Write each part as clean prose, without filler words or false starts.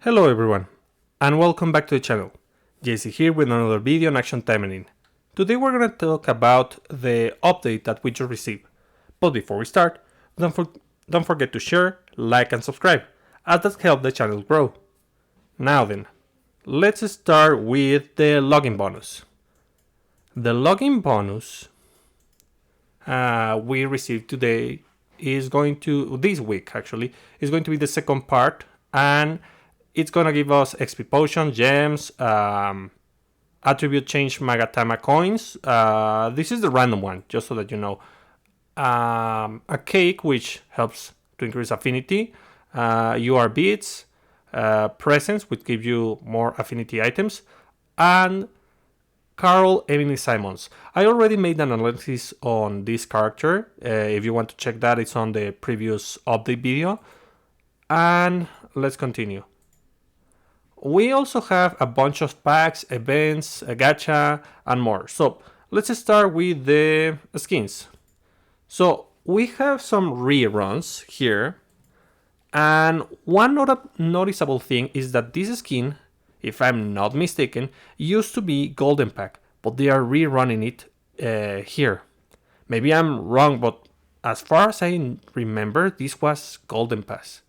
Hello everyone, and welcome back to the channel. JC here with another video on Action Taimanin. Today we're going to talk about the update that we just received. But before we start, don't forget to share, like and subscribe, as that helps the channel grow. Now then, let's start with the login bonus. The login bonus we received today this week actually, is going to be the second part, and it's gonna give us XP potion, gems, attribute change Magatama coins. This is the random one, just so that you know. A cake, which helps to increase affinity. UR beads, presents, which give you more affinity items, and Carl Emily Simons. I already made an analysis on this character. If you want to check that, it's on the previous update video. And let's continue. We also have a bunch of packs, events, a gacha, and more. So let's start with the skins. So we have some reruns here. And one noticeable thing is that this skin, if I'm not mistaken, used to be Golden Pack, but they are rerunning it here. Maybe I'm wrong, but as far as I remember, this was Golden Pass.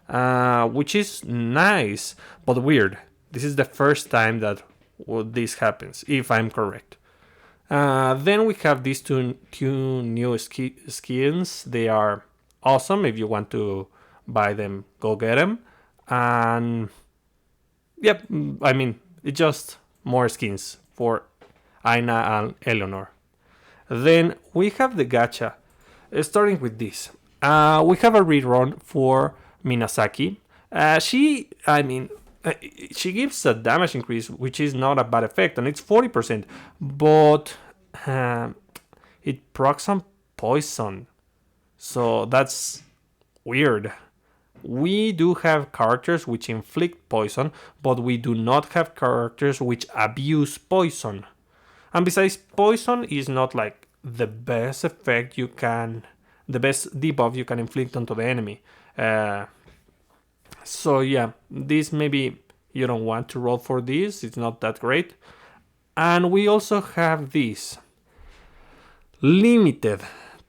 Which is nice, but weird. This is the first time that this happens, if I'm correct. Then we have these two new skins. They are awesome. If you want to buy them, go get them. And yep, I mean, it's just more skins for Aina and Eleanor. Then we have the gacha. Starting with this. We have a rerun for Minasaki. She gives a damage increase, which is not a bad effect, and it's 40%, but it procs on poison. So that's weird. We do have characters which inflict poison, but we do not have characters which abuse poison. And besides, poison is not like the best debuff you can inflict onto the enemy. So yeah, this maybe you don't want to roll for this. It's not that great. And we also have this limited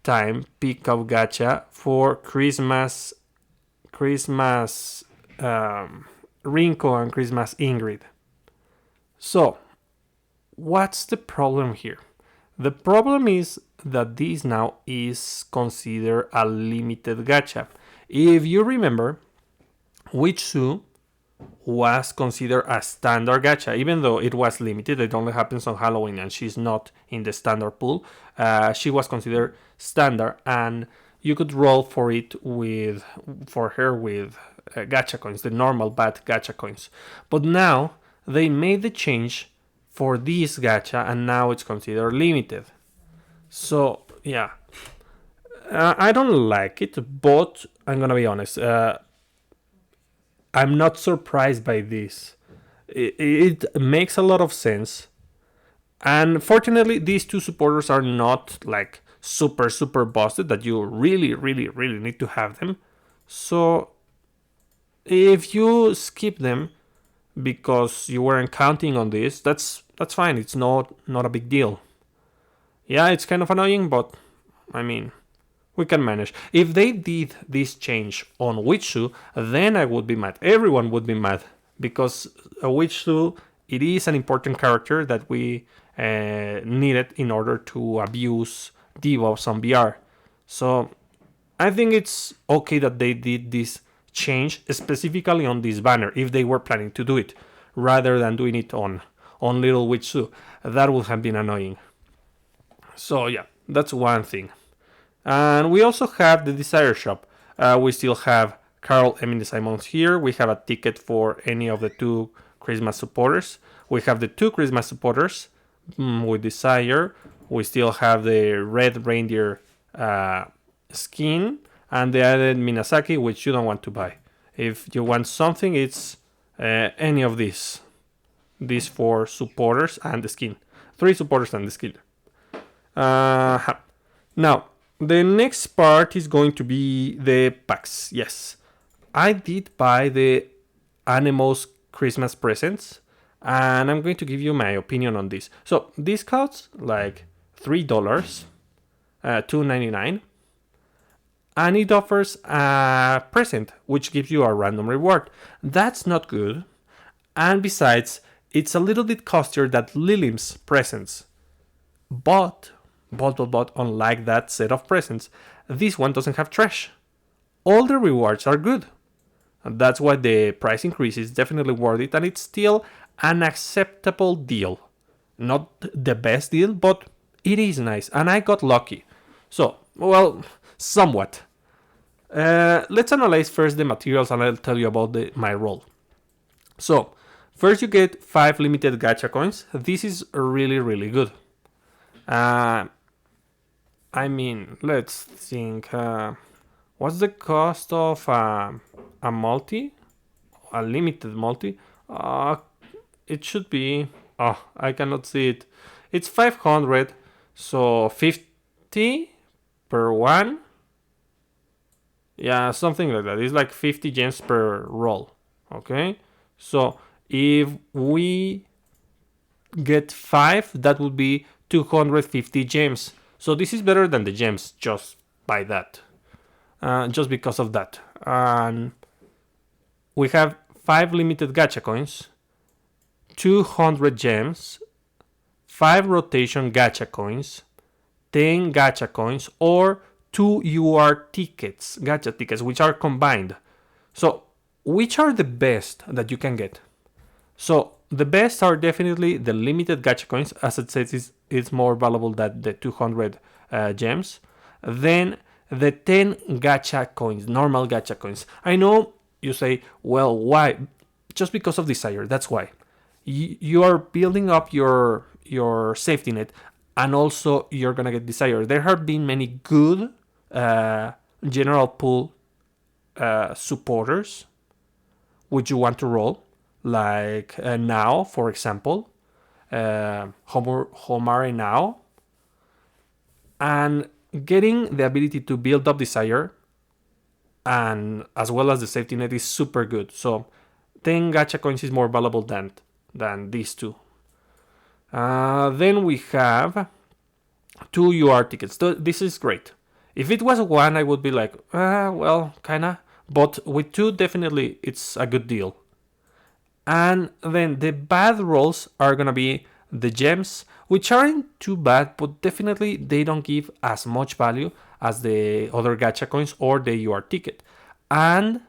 time pickup gacha for Christmas Rinko and Christmas Ingrid. So what's the problem here? The problem is that this now is considered a limited gacha. If you remember, Witsu was considered a standard gacha, even though it was limited. It only happens on Halloween, and she's not in the standard pool. She was considered standard, and you could roll for her with gacha coins, the normal bad gacha coins. But now they made the change for this gacha, and now it's considered limited. So yeah, I don't like it, but I'm gonna be honest. I'm not surprised by this. It makes a lot of sense. And fortunately, these two supporters are not like super busted that you really need to have them. So if you skip them because you weren't counting on this, that's fine. It's not a big deal. Yeah, it's kind of annoying, but I mean, we can manage. If they did this change on Witsu, then I would be mad. Everyone would be mad, because Witsu, it is an important character that we needed in order to abuse debuffs on BR. So I think it's okay that they did this change specifically on this banner, if they were planning to do it, rather than doing it on Little Witsu. That would have been annoying. So yeah, that's one thing. And we also have the Desire Shop. We still have Carl Emily Simons here. We have a ticket for any of the two Christmas supporters. We have the two Christmas supporters with Desire. We still have the Red Reindeer skin, and the added Minasaki, which you don't want to buy. If you want something, it's any of these. These 4 supporters and the skin. 3 supporters and the skin. Now, the next part is going to be the packs. Yes, I did buy the Anemo's Christmas presents, and I'm going to give you my opinion on this. So this costs like $3, $2.99, and it offers a present which gives you a random reward. That's not good, and besides, it's a little bit costlier than Lilim's presents. But, unlike that set of presents, this one doesn't have trash. All the rewards are good. And that's why the price increase is definitely worth it, and it's still an acceptable deal. Not the best deal, but it is nice, and I got lucky. So, well, somewhat. Let's analyze first the materials, and I'll tell you about my role. So, first you get 5 limited gacha coins. This is really, really good. I mean, let's think. What's the cost of a multi? A limited multi? It should be... Oh, I cannot see it. It's 500, so 50 per one. Yeah, something like that. It's like 50 gems per roll. Okay? So if we get 5, that would be 250 gems. So this is better than the gems just by that. Just because of that. And we have 5 limited gacha coins, 200 gems, 5 rotation gacha coins, 10 gacha coins, or 2 UR tickets, gacha tickets, which are combined. So, which are the best that you can get? So, the best are definitely the limited gacha coins, as it says, it's more valuable than the 200 gems. Then the 10 gacha coins, normal gacha coins. I know you say, well, why? Just because of desire, that's why. You are building up your safety net, and also you're gonna get desire. There have been many good general pool supporters which you want to roll, like now, for example, Homare now, and getting the ability to build up desire and as well as the safety net is super good. So 10 gacha coins is more valuable than these two. Then we have 2 UR tickets. This is great. If it was 1, I would be like, well, kinda. But with 2, definitely it's a good deal. And then the bad rolls are gonna be the gems, which aren't too bad, but definitely they don't give as much value as the other gacha coins or the UR ticket. And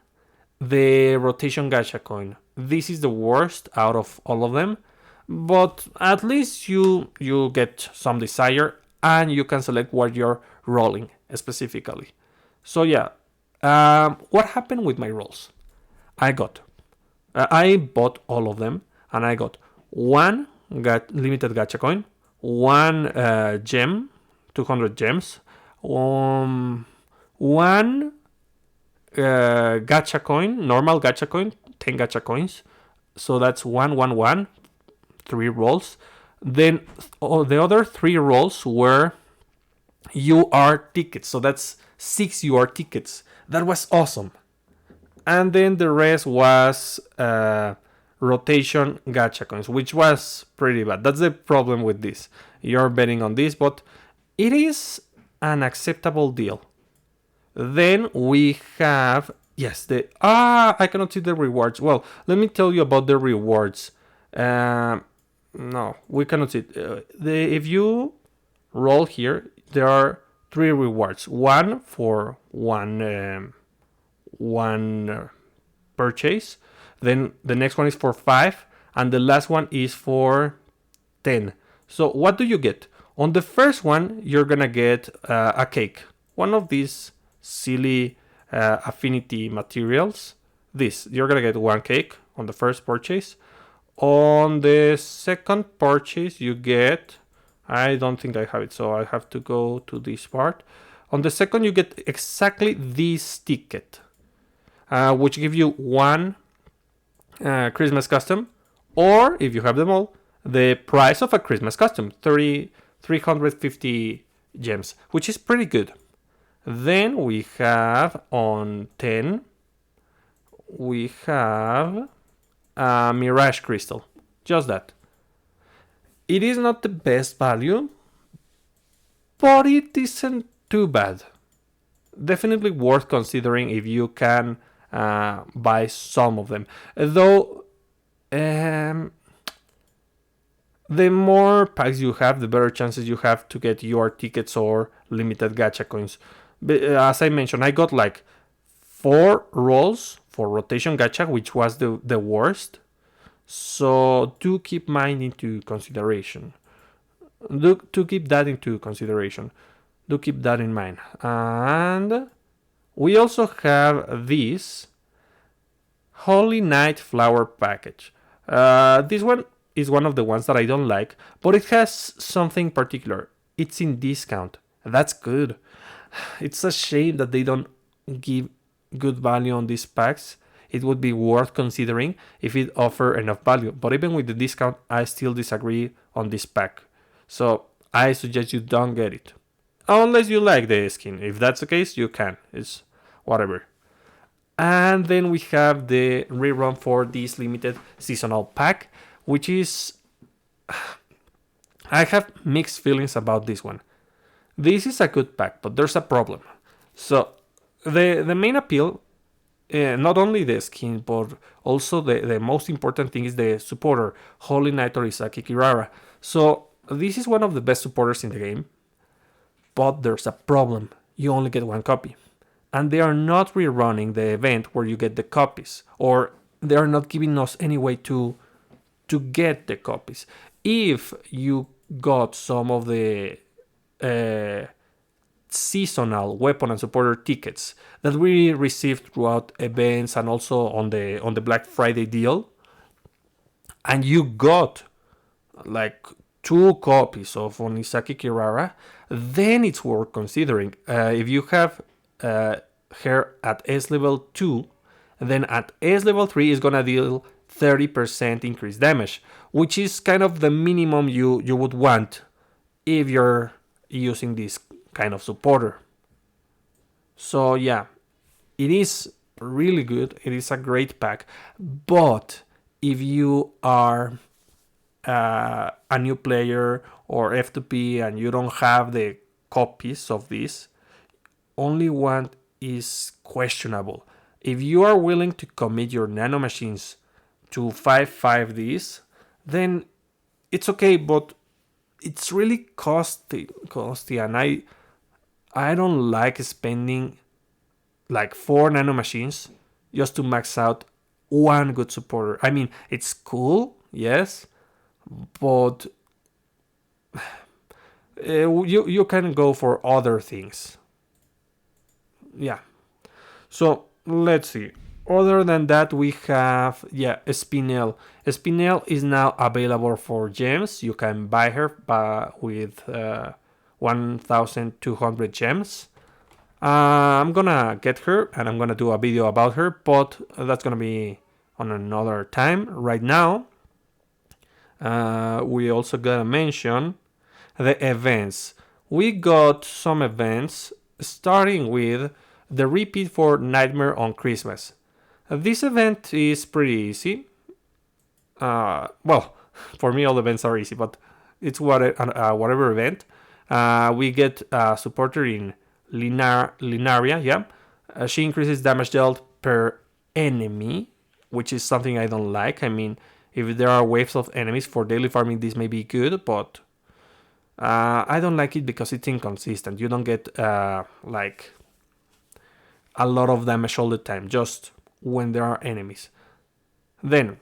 the rotation gacha coin. This is the worst out of all of them, but at least you get some desire and you can select what you're rolling specifically. So yeah, what happened with my rolls? I bought all of them, and I got 1 limited gacha coin, 1 gem, 200 gems, 1 gacha coin, normal gacha coin, 10 gacha coins. So that's 1, 3 rolls. Then the other 3 rolls were UR tickets. So that's 6 UR tickets. That was awesome. And then the rest was rotation gacha coins, which was pretty bad. That's the problem with this. You're betting on this, but it is an acceptable deal. Then we have, yes, I cannot see the rewards. Well, let me tell you about the rewards. No, we cannot see it. If you roll here, there are 3 rewards. 1 for one purchase. Then the next one is for 5, and the last one is for 10. So what do you get? On the first one, you're gonna get a cake. One of these silly affinity materials. You're gonna get 1 cake on the first purchase. On the second purchase, you get, I don't think I have it, so I have to go to this part. On the second, you get exactly this ticket, which give you 1 Christmas custom, or if you have them all, the price of a Christmas custom, 350 gems, which is pretty good. Then we have on 10, we have a Mirage Crystal. Just that. It is not the best value, but it isn't too bad. Definitely worth considering if you can buy some of them. Though, the more packs you have, the better chances you have to get your tickets or limited gacha coins. But, as I mentioned, I got like 4 rolls for rotation gacha, which was the worst. So do keep mine into consideration. Do keep that into consideration. Do keep that in mind. And we also have this Holy Night Flower package. This one is one of the ones that I don't like, but it has something particular. It's in discount. That's good. It's a shame that they don't give good value on these packs. It would be worth considering if it offer enough value. But even with the discount, I still disagree on this pack. So I suggest you don't get it. Unless you like the skin. If that's the case, you can. It's whatever. And then we have the rerun for this limited seasonal pack, which is... I have mixed feelings about this one. This is a good pack, but there's a problem. So the main appeal, not only the skin, but also the most important thing is the supporter, Holy Knight Orisaki Kirara. So this is one of the best supporters in the game, but there's a problem. You only get one copy. And they are not rerunning the event where you get the copies, or they are not giving us any way to get the copies. If you got some of the seasonal weapon and supporter tickets that we received throughout events and also on the Black Friday deal, and you got like 2 copies of Onisaki Kirara, then it's worth considering. If you have her at S level 2, then at S level 3 is gonna deal 30% increased damage, which is kind of the minimum you would want if you're using this kind of supporter. So yeah, it is really good. It is a great pack. But if you are a new player or F2P and you don't have the copies of this, only one is questionable. If you are willing to commit your nano machines to 5.5Ds, then it's okay, but it's really costly, and I don't like spending like 4 nano machines just to max out one good supporter. I mean, it's cool, yes, but you can go for other things. Yeah. So let's see. Other than that, we have Spinel. Spinel is now available for gems. You can buy her with 1,200 gems. I'm gonna get her and I'm gonna do a video about her, but that's gonna be on another time. Right now, we also gotta mention the events. We got some events starting with the repeat for Nightmare on Christmas. This event is pretty easy. Well, for me all events are easy, but it's whatever event. We get a supporter in Linaria, yeah. She increases damage dealt per enemy, which is something I don't like. I mean, if there are waves of enemies for daily farming, this may be good, but I don't like it because it's inconsistent. You don't get like a lot of damage all the time, just when there are enemies. Then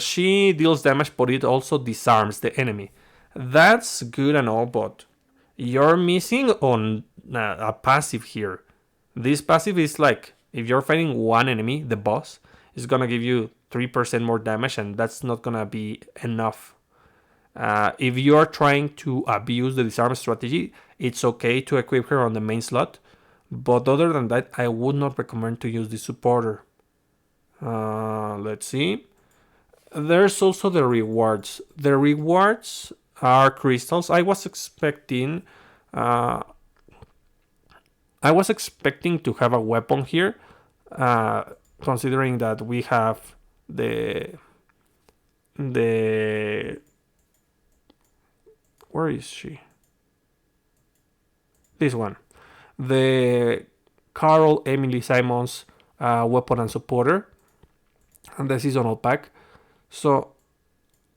she deals damage, but it also disarms the enemy. That's good and all, but you're missing on a passive here. This passive is like, if you're fighting one enemy, the boss is gonna give you 3% more damage, and that's not gonna be enough. If you're trying to abuse the disarm strategy, it's okay to equip her on the main slot, but other than that, I would not recommend to use the supporter. Let's see. There's also the rewards. The rewards are crystals. I was expecting to have a weapon here, considering that we have the the where is she? This one, the Carol Emily Simons weapon and supporter, and the seasonal pack. So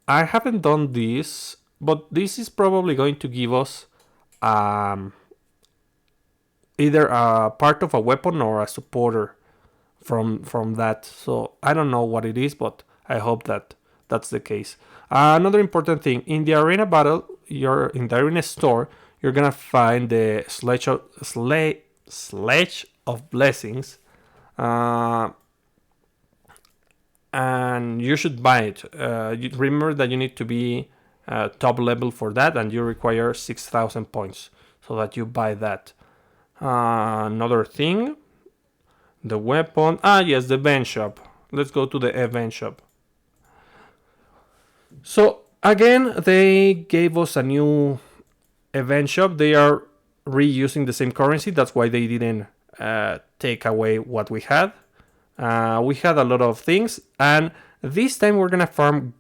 I haven't done this, but this is probably going to give us um, either a part of a weapon or a supporter from that. So I don't know what it is, but I hope that that's the case. Another important thing in the arena battle, you're in the arena store, you're gonna find the sledge of blessings, uh, and you should buy it. Remember that you need to be top level for that, and you require 6,000 points so that you buy that. Another thing, the weapon. Yes, the event shop. Let's go to the event shop. So again, they gave us a new event shop. They are reusing the same currency. That's why they didn't take away what we had. We had a lot of things, and this time we're gonna farm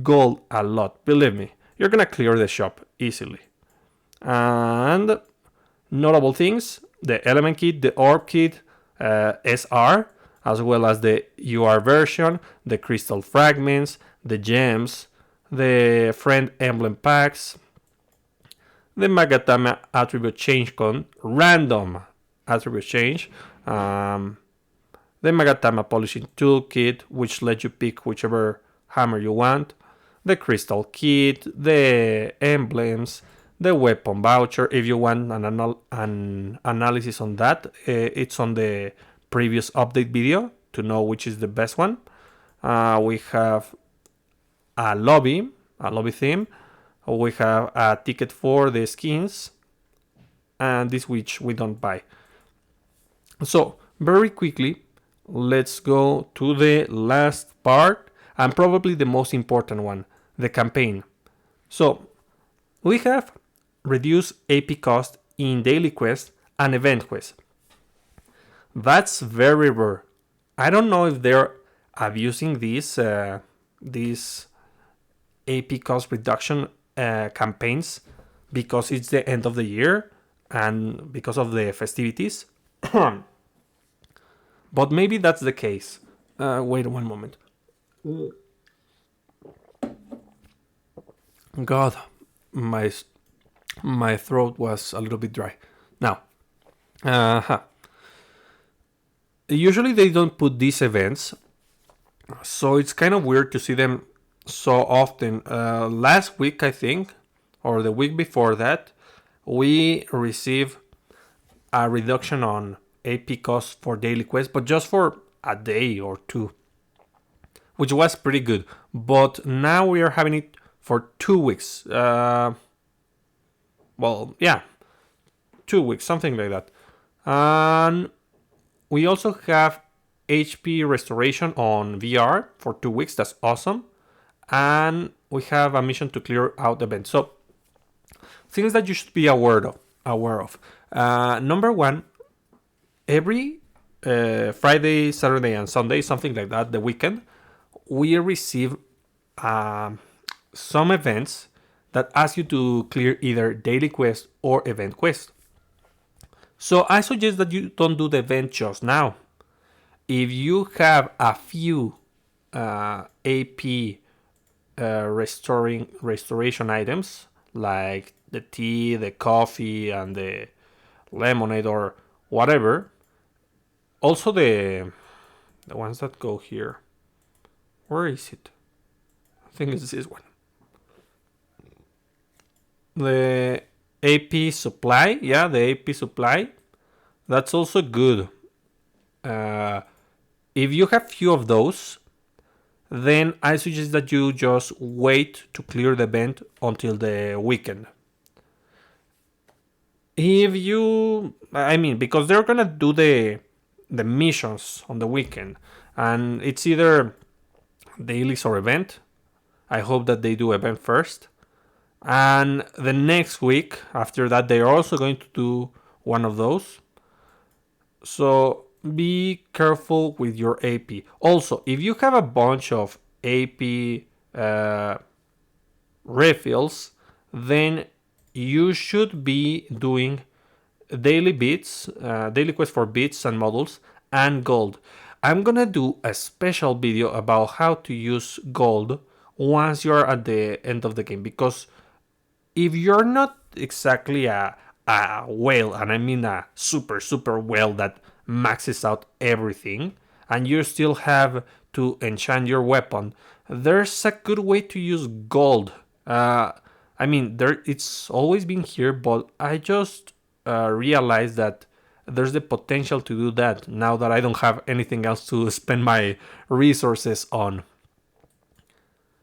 gold a lot. Believe me, you're gonna clear the shop easily. And notable things: the element kit, the orb kit, SR, as well as the UR version, the crystal fragments, the gems, the friend emblem packs, the Magatama attribute change con random attribute change, the Magatama polishing toolkit, which lets you pick whichever hammer you want, the crystal kit, the emblems, the weapon voucher. If you want an analysis on that, it's on the previous update video to know which is the best one. We have a lobby theme. We have a ticket for the skins, and this which we don't buy. So very quickly, let's go to the last part and probably the most important one, the campaign. So we have reduced AP cost in daily quest and event quest. That's very rare. I don't know if they're abusing these AP cost reduction campaigns because it's the end of the year and because of the festivities. But maybe that's the case. Wait one moment. God, my throat was a little bit dry. Now, usually they don't put these events, so it's kind of weird to see them so often. Last week, I think, or the week before that, we received a reduction on AP cost for daily quest, but just for a day or two, which was pretty good. But now we are having it for 2 weeks. Well, yeah, 2 weeks, something like that. And we also have HP restoration on VR for 2 weeks. That's awesome. And we have a mission to clear out the event. So things that you should be aware of. Number one, every Friday, Saturday, and Sunday, something like that, the weekend, we receive some events that ask you to clear either daily quest or event quest. So I suggest that you don't do the event just now. If you have a few AP restoration items like the tea, the coffee, and the lemonade or whatever, also the ones that go here. Where is it? I think it's this one. The AP supply, yeah, the AP supply. That's also good. If you have few of those, then I suggest that you just wait to clear the event until the weekend. If you, I mean, because they're gonna do the missions on the weekend, and it's either dailies or event. I hope that they do event first, and the next week after that they're also going to do one of those. So be careful with your AP. Also, if you have a bunch of AP refills, then you should be doing daily bits, daily quest for bits and models, and gold. I'm gonna do a special video about how to use gold once you're at the end of the game, because if you're not exactly a whale, and I mean a super whale that maxes out everything, and you still have to enchant your weapon, there's a good way to use gold. I mean, it's always been here, but I just realized that there's the potential to do that now that I don't have anything else to spend my resources on.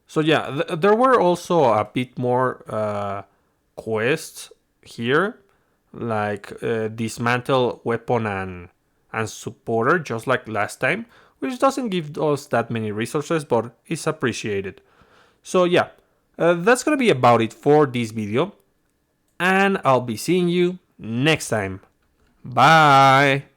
So yeah, there were also a bit more quests here, like dismantle weapon and supporter, just like last time, which doesn't give us that many resources, but it's appreciated. So yeah, that's gonna be about it for this video, and I'll be seeing you next time. Bye!